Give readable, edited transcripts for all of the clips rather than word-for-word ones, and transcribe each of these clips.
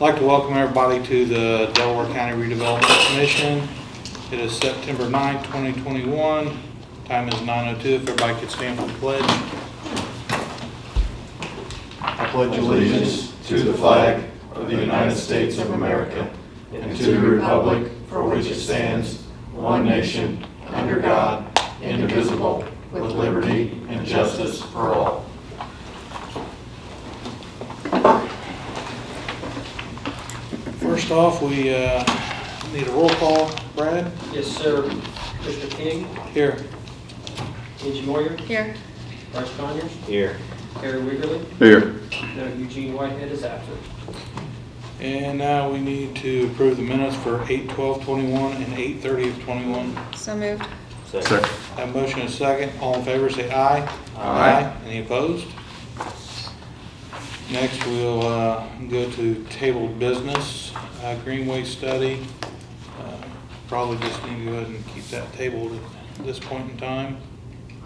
I'd like to welcome everybody to the Delaware County Redevelopment Commission. It is September 9th, 2021. Time is 9:02. If everybody could stand for the pledge. I pledge allegiance to the flag of the United States of America and to the republic for which it stands, one nation, under God, indivisible, with liberty and justice for all. First off, we need a roll call. Brad? Yes, sir. Mr. King? Here. Angie Moyer? Here. Bryce Conyers? Here. Harry Wiggerly? Here. Eugene Whitehead is absent. And now we need to approve the minutes for 8/12/21 and 8/30/21. So moved. Second. Have a motion and a second. All in favor say aye. Aye. Any opposed? Next we'll go to tabled business, Greenway study. Probably just need to go ahead and keep that tabled at this point in time.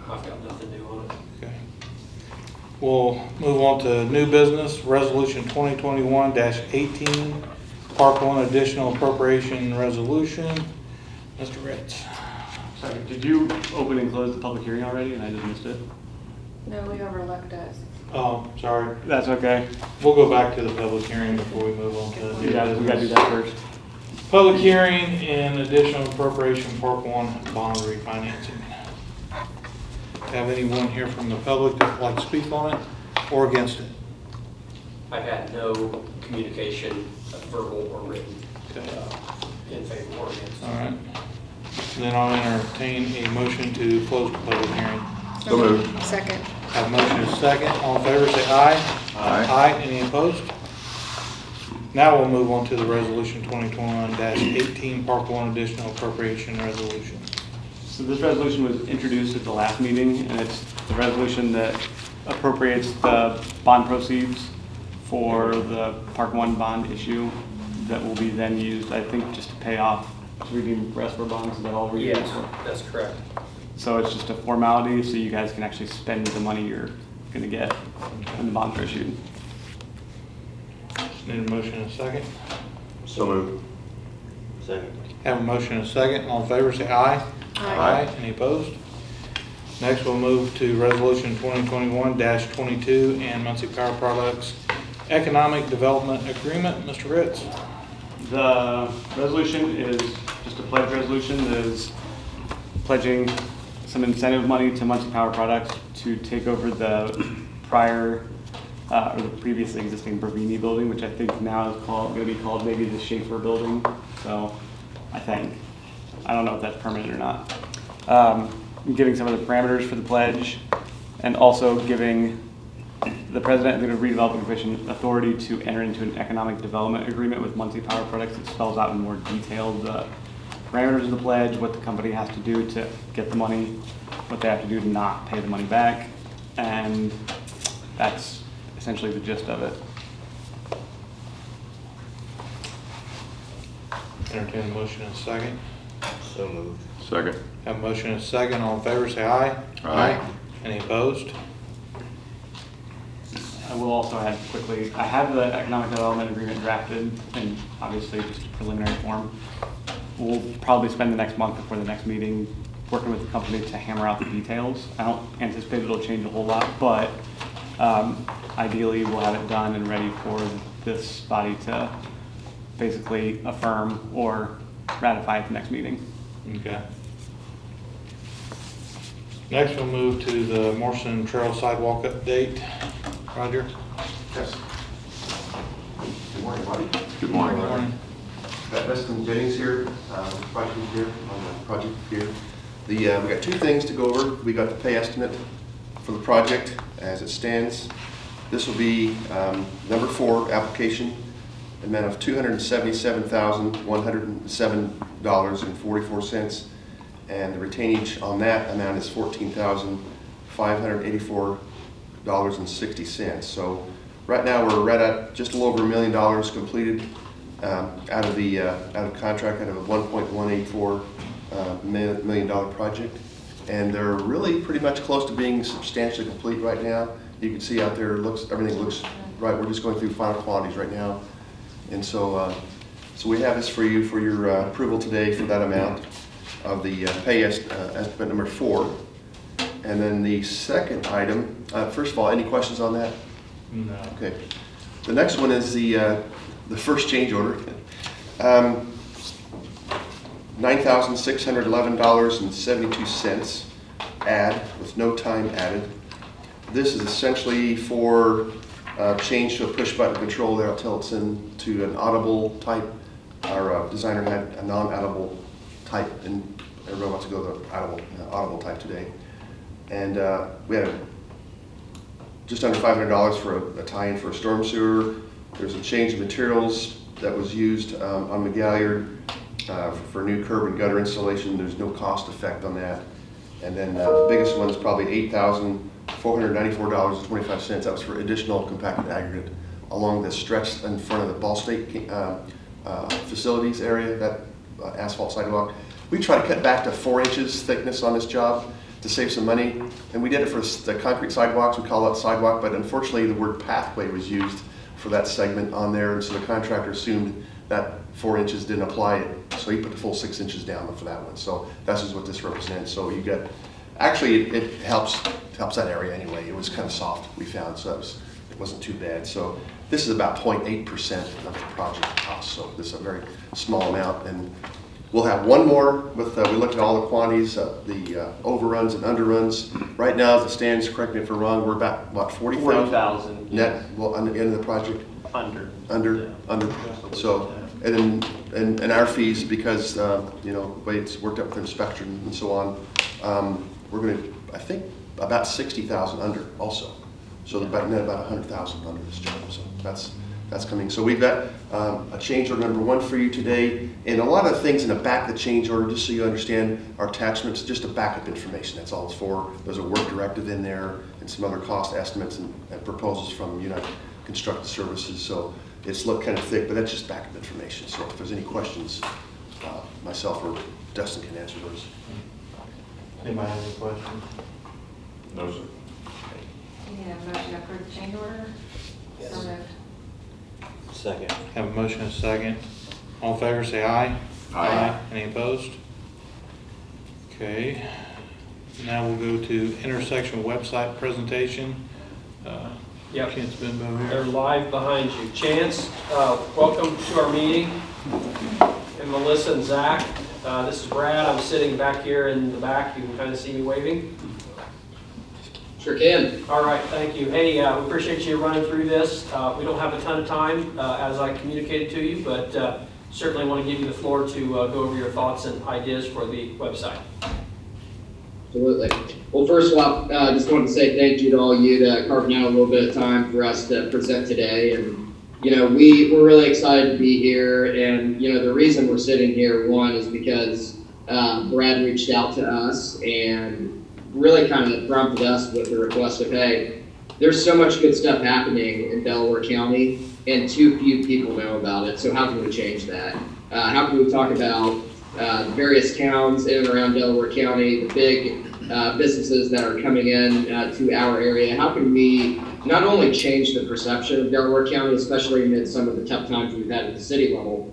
I've got nothing new on it. Okay. We'll move on to new business, resolution 2021-18, Park 1 additional appropriation resolution. Mr. Ritz. Sorry, did you open and close the public hearing already and I just missed it? No, we overlooked it. Oh, sorry. That's okay. We'll go back to the public hearing before we move on to We gotta do that first. public hearing and additional appropriation Park 1 bond refinancing. Have anyone here from the public that would like to speak on it or against it? I had no communication, verbal or written, Okay. in favor or against. All right. Then I'll entertain a motion to close the public hearing. So moved. Second. Have a motion and a second. All in favor say aye. Aye. Any opposed? Now we'll move on to the resolution 2021-18, Park 1 additional appropriation resolution. So this resolution was introduced at the last meeting and it's the resolution that appropriates the bond proceeds for the Park 1 bond issue that will be then used, I think, just to pay off, to redeem rest of our bonds. Is that all we're using Yes, for? that's correct. So it's just a formality so you guys can actually spend the money you're gonna get when the bonds are issued. Need a motion and a second. So moved. Second. Have a motion and a second. All in favor say aye. Aye. Any opposed? Next we'll move to resolution 2021-22 and Muncie Power Products Economic Development Agreement. Mr. Ritz. The resolution is just a pledge resolution that is pledging some incentive money to Muncie Power Products to take over the prior or the previously existing Bravini building, which I think now is going to be called maybe the Schaefer building. So I think. I don't know if that's permanent or not. Giving some of the parameters for the pledge and also giving the President of the Redevelopment Commission authority to enter into an economic development agreement with Muncie Power Products that spells out in more detail the parameters of the pledge, what the company has to do to get the money, what they have to do to not pay the money back, and that's essentially the gist of it. Entertain a motion and a second. So moved. Second. Have a motion and a second. All in favor say aye. Aye. Any opposed? I will also add quickly, I have the economic development agreement drafted and obviously just a preliminary form. We'll probably spend the next month before the next meeting working with the company to hammer out the details. I don't anticipate it'll change a whole lot, but ideally we'll have it done and ready for this body to basically affirm or ratify at the next meeting. Okay. Next we'll move to the Morrison Trail Sidewalk update. Roger. Yes. Good morning, everybody. Good morning. Good morning. Weston Jennings here, questions here on the project here. We got two things to go over. We got the pay estimate for the project as it stands. This will be number 4 application, amount of $277,107.44, and the retainage on that amount is $14,584.60. So right now we're right at just a little over $1 million completed out of contract, out of a $1.184 million project, and they're really pretty much close to being substantially complete right now. You can see out there, everything looks right. We're just going through final quantities right now, And so, so we have this for you for your approval today for that amount of the pay estimate number 4. And then the second item, first of all, any questions on that? No. Okay. The next one is the first change order. $9,611.72 add with no time added. This is essentially for change to a push button control there until it's into an audible type. Our designer had a non-audible type, and everyone wants to go to the audible type today. And we had just under $500 for a tie-in for a storm sewer. There's a change of materials that was used on McGalliard for new curb and gutter installation. There's no cost effect on that. And then the biggest one is probably $8,494.25. That was for additional compacted aggregate along the stretch in front of the Ball State facilities area, that asphalt sidewalk. We try to cut back to 4 inches thickness on this job to save some money. And we did it for the concrete sidewalks. We call that sidewalk, but unfortunately the word pathway was used for that segment on there. And so the contractor assumed that 4 inches didn't apply, so he put the full 6 inches down for that one. So that's just what this represents. So you get, actually it helps that area anyway. It was kind of soft, we found, so it wasn't too bad. So this is about 0.8% of the project cost. So this is a very small amount, and we'll have one more with, we looked at all the quantities, the overruns and underruns. Right now, as it stands, correct me if I'm wrong, we're about, what, 40,000 net, well, on the end of the project? Under. So, and then, and our fees, because, you know, the way it's worked out with inspection and so on, we're going to, I think, about 60,000 under also. So about 100,000 under this job. So that's coming. So we've got a change order number 1 for you today, and a lot of things in the back of the change order, just so you understand, our attachments, just a backup information. That's all it's for. There's a work directive in there and some other cost estimates and proposals from United Construction Services. So it's looked kind of thick, but that's just backup information. So if there's any questions, myself or Dustin can answer those. Anybody have any questions? No, sir. You need a motion to approve the change order? Yes. So moved. Second. Have a motion and a second. All in favor, say aye. Aye. Any opposed? Okay. Now we'll go to intersection website presentation. Yep. Kent's been over They're here. live behind you. Chance, welcome to our meeting. And Melissa and Zach, this is Brad. I'm sitting back here in the back. You can kind of see me waving. Sure can. All right, thank you. Hey, we appreciate you running through this. We don't have a ton of time, as I communicated to you, but certainly want to give you the floor to go over your thoughts and ideas for the website. Absolutely. Well, first of all, just wanted to say thank you to all you that carving out a little bit of time for us to present today. And, you know, we're really excited to be here. And, you know, the reason we're sitting here, one, is because Brad reached out to us and really kind of prompted us with the request of, hey, there's so much good stuff happening in Delaware County and too few people know about it. So how can we change that? How can we talk about various towns in and around Delaware County, the big businesses that are coming in to our area? How can we not only change the perception of Delaware County, especially amid some of the tough times we've had at the city level,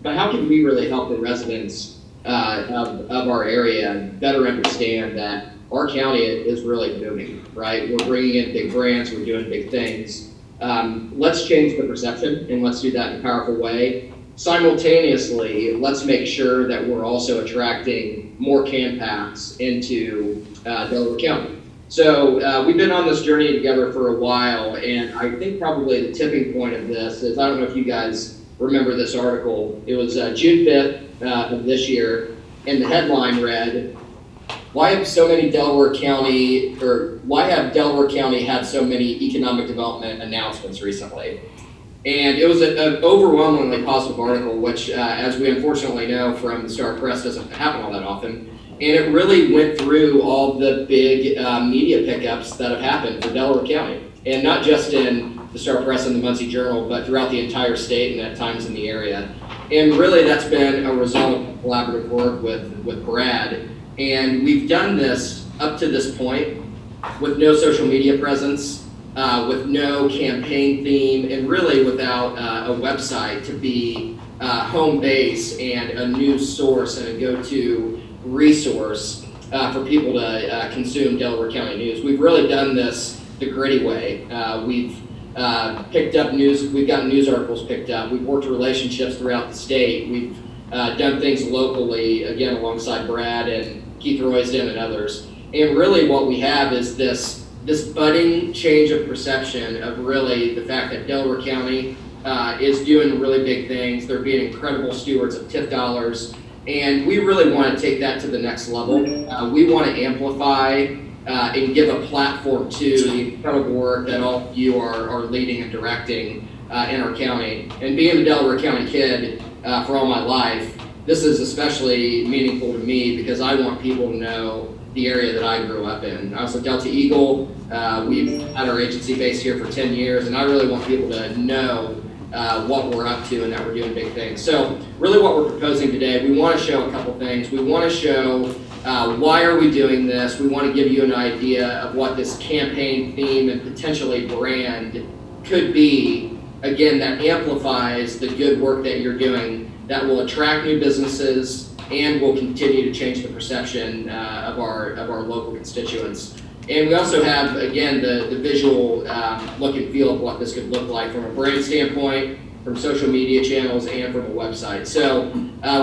but how can we really help the residents of our area better understand that our county is really booming, right? We're bringing in big brands, we're doing big things. Let's change the perception, and let's do that in a powerful way. Simultaneously, let's make sure that we're also attracting more CANPACs into Delaware County. So we've been on this journey together for a while, and I think probably the tipping point of this is, I don't know if you guys remember this article. It was June 5th of this year, and the headline read, why have Delaware County had so many economic development announcements recently? And it was an overwhelmingly positive article, which, as we unfortunately know from the Star Press, doesn't happen all that often. And it really went through all the big media pickups that have happened for Delaware County. And not just in the Star Press and the Muncie Journal, but throughout the entire state and at times in the area. And really that's been a result of collaborative work with Brad. And we've done this up to this point with no social media presence, with no campaign theme and really without a website to be home base and a news source and a go-to resource for people to consume Delaware County news. We've really done this the gritty way. We've picked up news, we've gotten news articles picked up, we've worked relationships throughout the state, we've done things locally, again, alongside Brad and Keith Roysden and others. And really what we have is this budding change of perception of really the fact that Delaware County is doing really big things. They're being incredible stewards of TIF dollars. And we really want to take that to the next level. We want to amplify and give a platform to the incredible work that all of you are leading and directing in our county. And being a Delaware County kid for all my life, this is especially meaningful to me because I want people to know the area that I grew up in. I was a Delta Eagle. We've had our agency based here for 10 years, and I really want people to know what we're up to and that we're doing big things. So really what we're proposing today, we want to show a couple things. We want to show why are we doing this. We want to give you an idea of what this campaign theme and potentially brand could be, again, that amplifies the good work that you're doing, that will attract new businesses and will continue to change the perception of our local constituents. And we also have, again, the visual look and feel of what this could look like from a brand standpoint, from social media channels, and from a website. So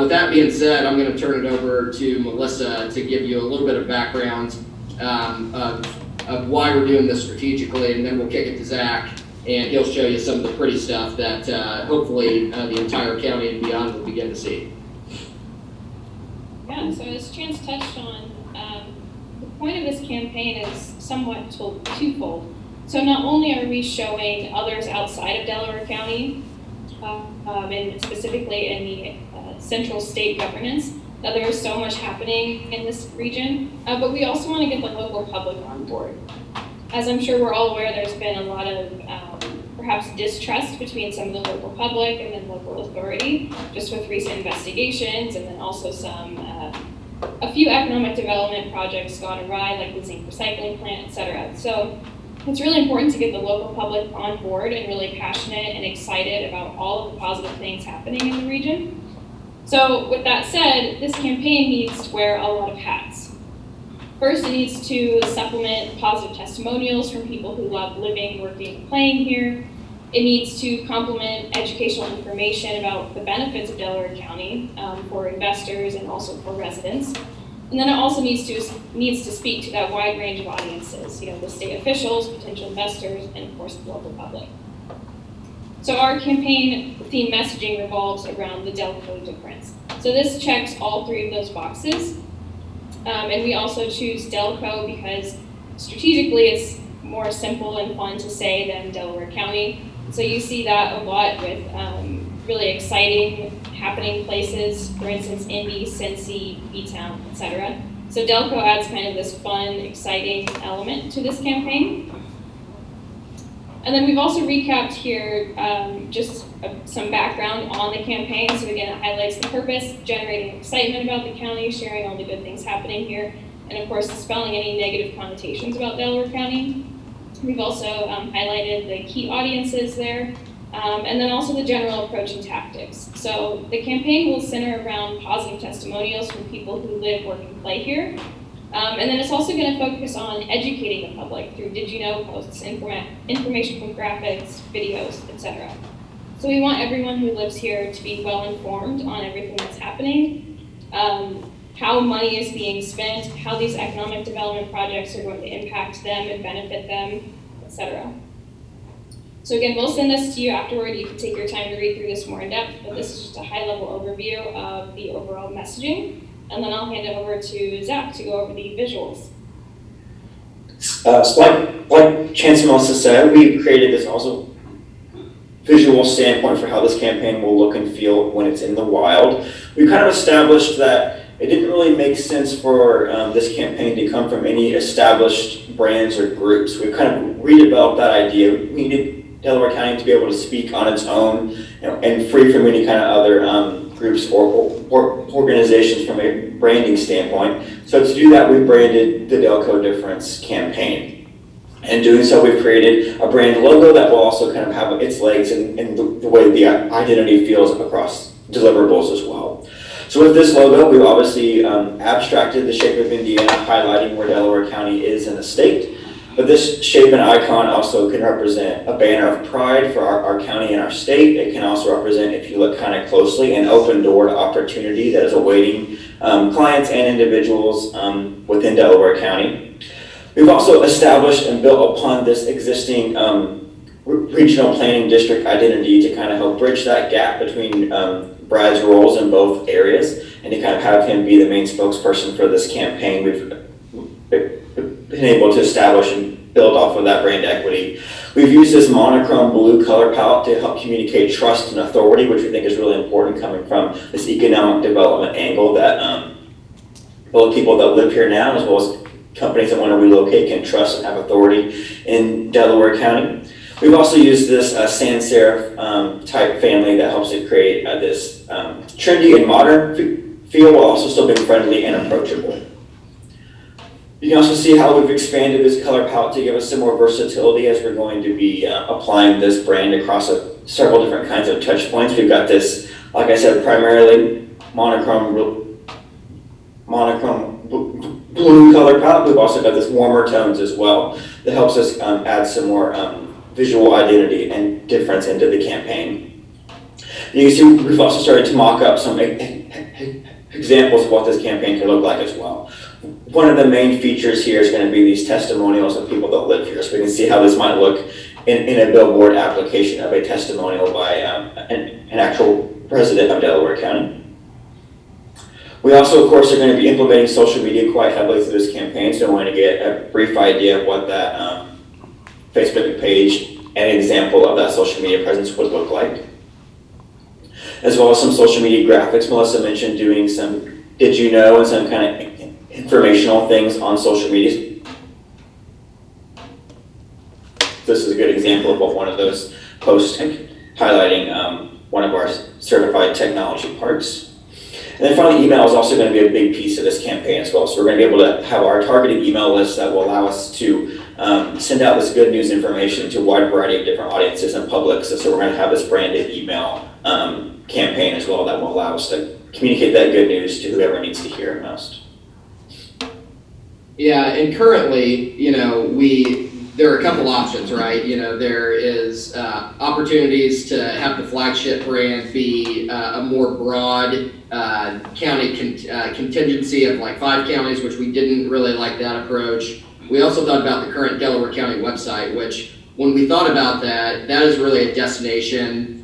with that being said, I'm going to turn it over to Melissa to give you a little bit of background of why we're doing this strategically, and then we'll kick it to Zach, and he'll show you some of the pretty stuff that hopefully the entire county and beyond will begin to see. Yeah, so as Chance touched on, the point of this campaign is somewhat twofold. So not only are we showing others outside of Delaware County, and specifically in the central state governance, that there is so much happening in this region, but we also want to get the local public on board. As I'm sure we're all aware, there's been a lot of perhaps distrust between some of the local public and then local authority, just with recent investigations, and then also a few economic development projects gone awry, like the zinc recycling plant, et cetera. So it's really important to get the local public on board and really passionate and excited about all of the positive things happening in the region. So with that said, this campaign needs to wear a lot of hats. First, it needs to supplement positive testimonials from people who love living, working, and playing here. It needs to complement educational information about the benefits of Delaware County for investors and also for residents. And then it also needs to speak to that wide range of audiences, the state officials, potential investors, and of course the local public. So our campaign theme messaging revolves around the Delco difference. So this checks all three of those boxes. And we also choose Delco because strategically it's more simple and fun to say than Delaware County. So you see that a lot with really exciting happening places, for instance, Indy, Cincy, B-Town, etc. So Delco adds kind of this fun, exciting element to this campaign. And then we've also recapped here just some background on the campaign. So again, it highlights the purpose, generating excitement about the county, sharing all the good things happening here, and of course, dispelling any negative connotations about Delaware County. We've also highlighted the key audiences there, and then also the general approach and tactics. So the campaign will center around positive testimonials from people who live, work, and play here. And then it's also going to focus on educating the public through did you know posts, information graphics, videos, etc. So we want everyone who lives here to be well informed on everything that's happening, how money is being spent, how these economic development projects are going to impact them and benefit them, etc. So again, we'll send this to you afterward. You can take your time to read through this more in depth, but this is just a high-level overview of the overall messaging. And then I'll hand it over to Zach to go over the visuals. So like Chance and Melissa said, we created this also visual standpoint for how this campaign will look and feel when it's in the wild. We kind of established that it didn't really make sense for this campaign to come from any established brands or groups. We kind of redeveloped that idea. We needed Delaware County to be able to speak on its own, and free from any kind of other groups or organizations from a branding standpoint. So to do that, we branded the Delco Difference campaign. In doing so, we've created a brand logo that will also kind of have its legs in the way the identity feels across deliverables as well. So with this logo, we've obviously abstracted the shape of Indiana, highlighting where Delaware County is in the state. But this shape and icon also can represent a banner of pride for our county and our state. It can also represent, if you look kind of closely, an open door to opportunity that is awaiting clients and individuals within Delaware County. We've also established and built upon this existing regional planning district identity to kind of help bridge that gap between Brad's roles in both areas and to kind of have him be the main spokesperson for this campaign. We've been able to establish and build off of that brand equity. We've used this monochrome blue color palette to help communicate trust and authority, which we think is really important coming from this economic development angle that both people that live here now as well as companies that want to relocate can trust and have authority in Delaware County. We've also used this sans serif type family that helps it create this trendy and modern feel while also still being friendly and approachable. You can also see how we've expanded this color palette to give us some more versatility as we're going to be applying this brand across several different kinds of touch points. We've got this, like I said, primarily monochrome blue color palette. We've also got this warmer tones as well that helps us add some more visual identity and difference into the campaign. And you can see we've also started to mock up some examples of what this campaign can look like as well. One of the main features here is going to be these testimonials of people that live here. So we can see how this might look in a billboard application of a testimonial by an actual resident of Delaware County. We also, of course, are going to be implementing social media quite heavily through this campaign, so I want to get a brief idea of what that Facebook page and an example of that social media presence would look like. As well as some social media graphics. Melissa mentioned doing some did you know and some kind of informational things on social media. This is a good example of what one of those posts highlighting one of our certified technology parks. And then finally, email is also going to be a big piece of this campaign as well. So we're going to be able to have our targeted email list that will allow us to send out this good news information to a wide variety of different audiences and publics. So we're going to have this branded email campaign as well that will allow us to communicate that good news to whoever needs to hear it most. Yeah, and currently, there are a couple options, right? There is opportunities to have the flagship brand be a more broad county contingency of like 5 counties, which we didn't really like that approach. We also thought about the current Delaware County website, which when we thought about that is really a destination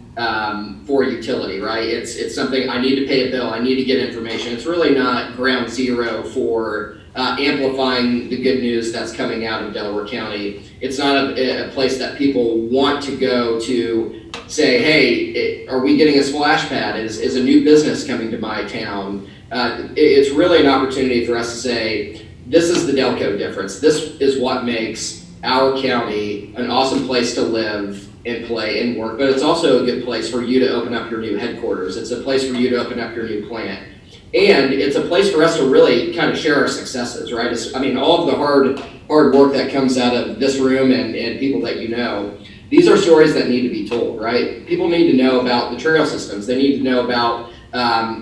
for utility, right? It's something I need to pay a bill, I need to get information. It's really not ground zero for amplifying the good news that's coming out of Delaware County. It's not a place that people want to go to say, hey, are we getting a splash pad? Is a new business coming to my town? It's really an opportunity for us to say, this is the Delco difference. This is what makes our county an awesome place to live and play and work, but it's also a good place for you to open up your new headquarters. It's a place for you to open up your new plant. And it's a place for us to really kind of share our successes, right? All of the hard work that comes out of this room and people that you know, these are stories that need to be told, right? People need to know about the trail systems. They need to know about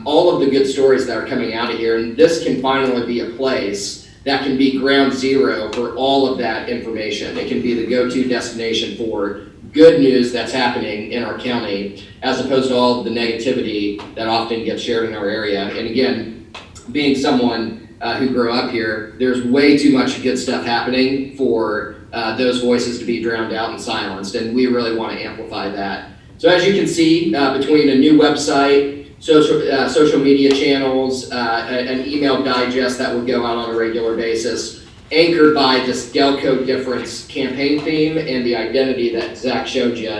all of the good stories that are coming out of here. And this can finally be a place that can be ground zero for all of that information. It can be the go-to destination for good news that's happening in our county, as opposed to all of the negativity that often gets shared in our area. And again, being someone who grew up here, there's way too much good stuff happening for those voices to be drowned out and silenced, and we really want to amplify that. So as you can see, between a new website, social media channels, an email digest that would go out on a regular basis, anchored by this Delco difference campaign theme and the identity that Zach showed you,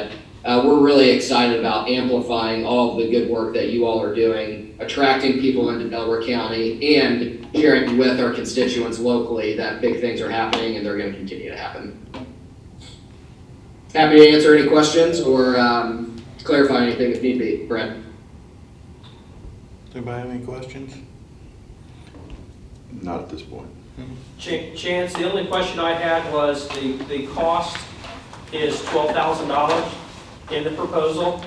we're really excited about amplifying all of the good work that you all are doing, attracting people into Delaware County, and sharing with our constituents locally that big things are happening and they're going to continue to happen. Happy to answer any questions or clarify anything if need be. Brad? Anybody have any questions? Not at this point. Chance, the only question I had was the cost is $12,000 in the proposal.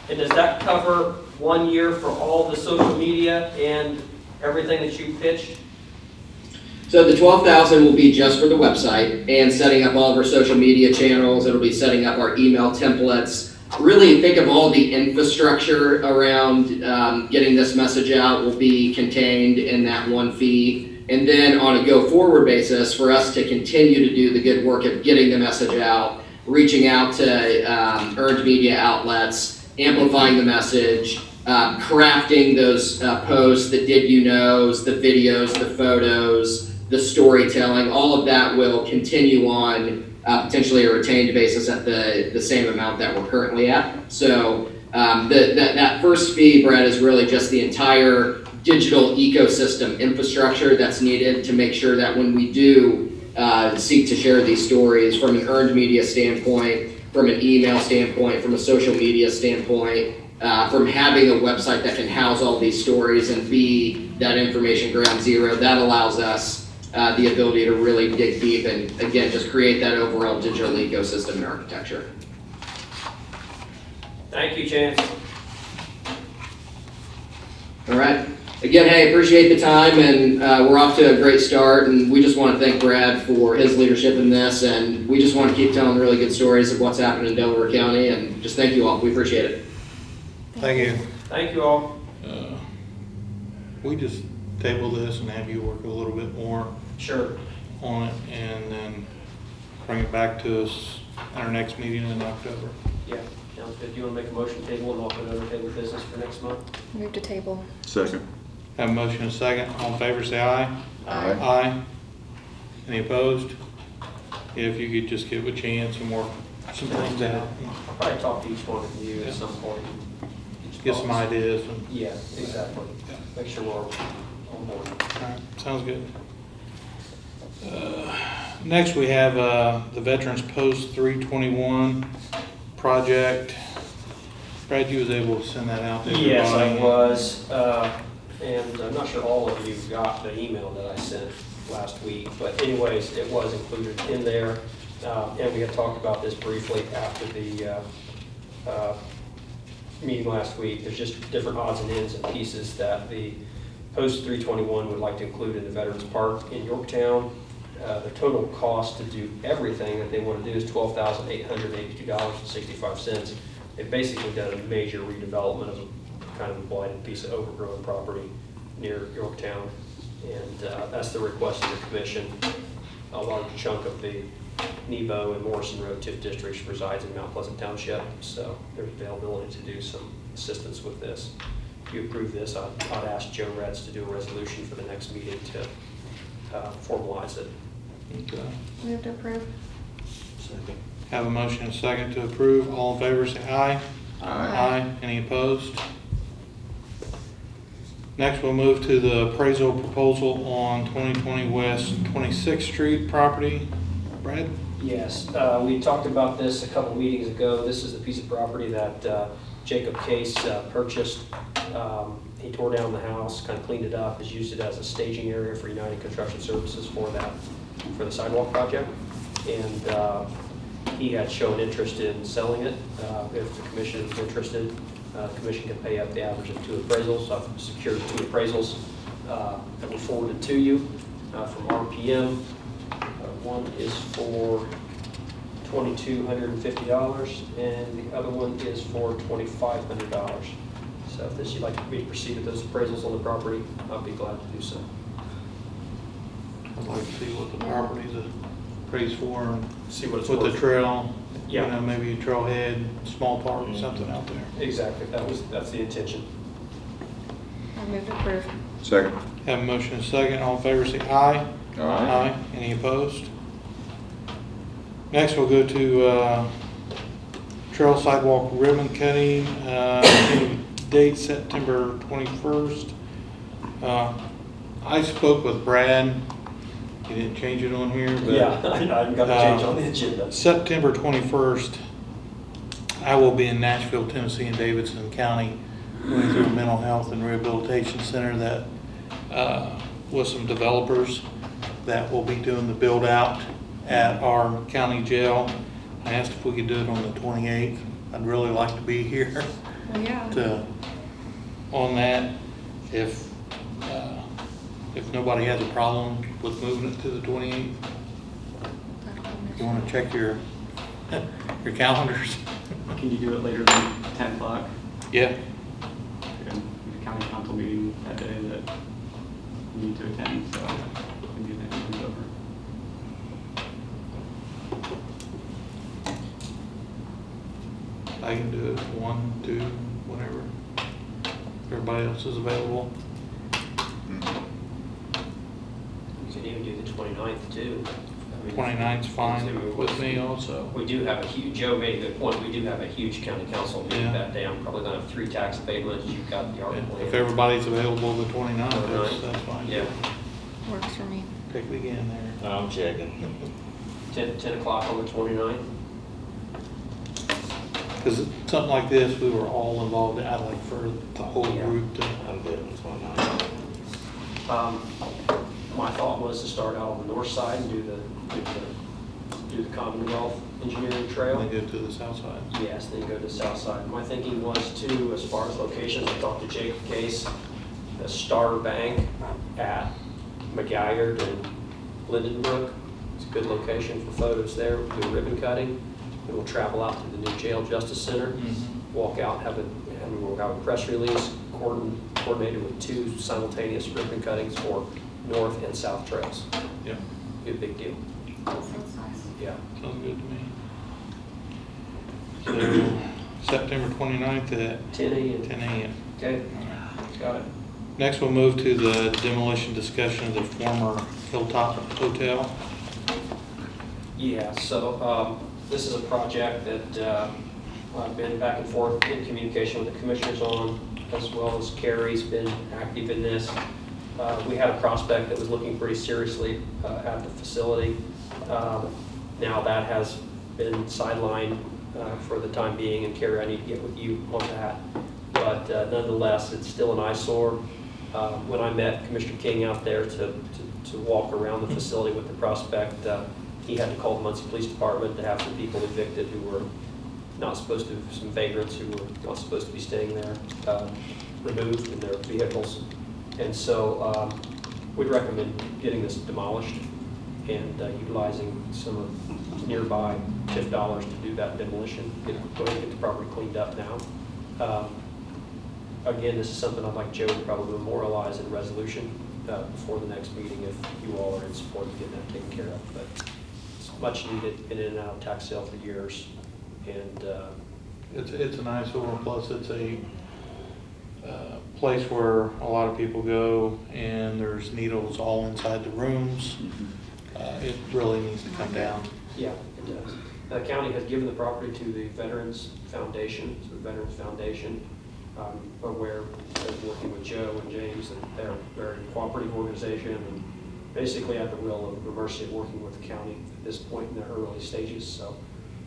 And does that cover 1 year for all the social media and everything that you pitched? So the 12,000 will be just for the website and setting up all of our social media channels. It'll be setting up our email templates. Really think of all the infrastructure around getting this message out will be contained in that one fee. And then on a go forward basis, for us to continue to do the good work of getting the message out, reaching out to earned media outlets, amplifying the message, crafting those posts, the did you knows, the videos, the photos, the storytelling, all of that will continue on potentially a retained basis at the same amount that we're currently at. So that first fee, Brett, is really just the entire digital ecosystem infrastructure that's needed to make sure that when we do seek to share these stories from an earned media standpoint, from an email standpoint, from a social media standpoint, from having a website that can house all these stories and be that information ground zero, that allows us the ability to really dig deep and, again, just create that overall digital ecosystem and architecture. Thank you, Chance. All right. Again, hey, appreciate the time, and we're off to a great start, and we just want to thank Brad for his leadership in this, and we just want to keep telling really good stories of what's happening in Delaware County, and just thank you all. We appreciate it. Thank you. Thank you all. We just table this and have you work a little bit more Sure. on it, and then bring it back to us at our next meeting in October. Yeah, sounds good. Do you want to make a motion table and I'll put another table business for next month? Move to table. Second. Have a motion and a second. All in favor, say aye. Aye. Aye. Any opposed? If you could just give a chance and work some things out, I'll probably talk to each one of you at some point. get some ideas. And, Yeah, exactly. Make sure we're on board. all right, sounds good. Next, we have the Veterans Post 321 project. Brad, you was able to send that out to everybody? Yes, I was, and I'm not sure all of you got the email that I sent last week, but anyways, it was included in there. And we had talked about this briefly after the meeting last week. There's just different odds and ends and pieces that the Post 321 would like to include in the Veterans Park in Yorktown. The total cost to do everything that they want to do is $12,882.65. They've basically done a major redevelopment of a kind of a blighted piece of overgrown property near Yorktown. And that's the request of the commission. A large chunk of the Nebo and Morrison Road TIF districts resides in Mount Pleasant Township, so there's availability to do some assistance with this. If you approve this, I'd ask Joe Reds to do a resolution for the next meeting to formalize it. Okay. Move to approve. Second. Have a motion and a second to approve. All in favor, say aye. Aye. Any opposed? Next, we'll move to the appraisal proposal on 2020 West 26th Street property. Brad? Yes, we talked about this a couple meetings ago. This is the piece of property that Jacob Case purchased. He tore down the house, kind of cleaned it up, has used it as a staging area for United Construction Services for the sidewalk project. And he had shown interest in selling it. If the commission is interested, the commission can pay up the average of 2 appraisals. I've secured 2 appraisals that were forwarded to you from RPM. One is for $2,250 and the other one is for $2,500. So if you'd like me to proceed with those appraisals on the property, I'll be glad to do so. I'd like to see what the property's appraised for and See what it's with the worth. trail. Yeah. You know, maybe a trailhead, small park, something out there. Exactly, that's the intention. I move to approve. Second. Have a motion and a second. All in favor, say aye. Aye. Any opposed? Next, we'll go to trail sidewalk ribbon cutting. Date September 21st. I spoke with Brad. He didn't change it on here, but Yeah, I haven't got the change on the agenda. September 21st, I will be in Nashville, Tennessee, and Davidson County, going through a mental health and rehabilitation center that with some developers. that will be doing the build out at our county jail. I asked if we could do it on the 28th. I'd really like to be here Well, yeah. on that. If nobody has a problem with moving it to the 28th, you want to check your calendars? Can you do it later than 10 o'clock? Yeah. The county council meeting that day that you need to attend, so we can do that when it's over. I can do it 1, 2, whenever. Everybody else is available. You can even do the 29th too. I mean, 29th's fine with me also. We do have a huge, Joe made a good point, we do have a huge county council meeting Yeah. that day. I'm probably gonna have 3 tax abatements, you've got the art plan. If everybody's available the 29th, that's fine. Yeah, Works for me. Pick it again there. I'm checking. 10 o'clock on the 29th. Because something like this, we were all involved in. I'd like for the whole group to. I'm good on 29. My thought was to start out on the north side and do the Commonwealth Engineering Trail. And then go to the south side. Yes, then go to the south side. My thinking was too, as far as locations, I talked to Jacob Case, the Star Bank at McGuire and Lindenbrook. It's a good location for photos there. We'll do ribbon cutting. Then we'll travel out to the new jail justice center, walk out, and we'll have a press release coordinated with 2 simultaneous ribbon cuttings for north and south trails. Yeah, Be a big deal. Sounds nice. Yeah. sounds good to me. So September 29th at 10 a.m. 10 a.m. Okay, got it. Next, we'll move to the demolition discussion of the former Hilltop Hotel. Yeah, so this is a project that I've been back and forth in communication with the commissioners on, as well as Carrie's been active in this. We had a prospect that was looking pretty seriously at the facility. Now that has been sidelined for the time being, and Carrie, I need to get with you on that. But nonetheless, it's still an eyesore. When I met Commissioner King out there to walk around the facility with the prospect, he had to call the Muncie Police Department to have some people evicted who were not supposed to, some vagrants who were not supposed to be staying there, removed in their vehicles. And so we'd recommend getting this demolished and utilizing some of nearby TIF dollars to do that demolition, go ahead and get the property cleaned up now. Again, this is something I'd like Joe to probably memorialize in a resolution before the next meeting if you all are in support of getting that taken care of. But it's much needed, been in and out of tax sale for years. And It's an eyesore, plus it's a place where a lot of people go, and there's needles all inside the rooms. It really needs to come down. yeah, it does. The county has given the property to the Veterans Foundation, aware of working with Joe and James, and they're a very cooperative organization, and basically at the will of the mercy of working with the county at this point in their early stages. So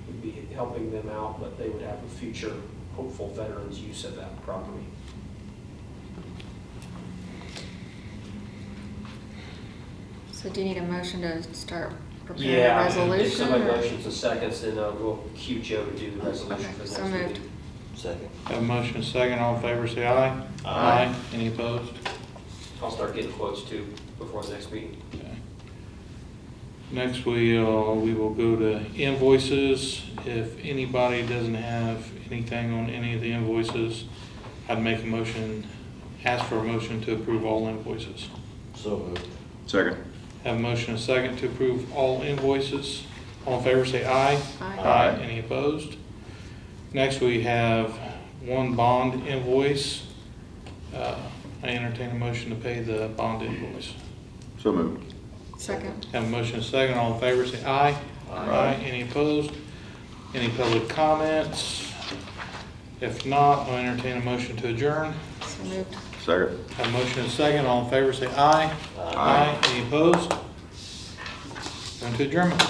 we'd be helping them out, but they would have a future hopeful veterans use of that property. So do you need a motion to start preparing a Yeah, resolution? if somebody or- motions and seconds, then we'll cue Joe to do the resolution Okay, for the so next moved. meeting. Second. Have a motion and a second, all in favor, say aye. Aye. Any opposed? I'll start getting quotes too before the next meeting. Okay. Next, we will go to invoices. If anybody doesn't have anything on any of the invoices, I'd make a motion, ask for a motion to approve all invoices. So moved. Second. Have a motion and a second to approve all invoices. All in favor, say aye. Aye. Any opposed? Next, we have one bond invoice. I entertain a motion to pay the bond invoice. So moved. Second. Have a motion and a second. All in favor, say aye. Aye. Any opposed? Any public comments? If not, I'll entertain a motion to adjourn. So moved. Second. Have a motion and a second. All in favor, say aye. Aye. Any opposed? Going to adjournment.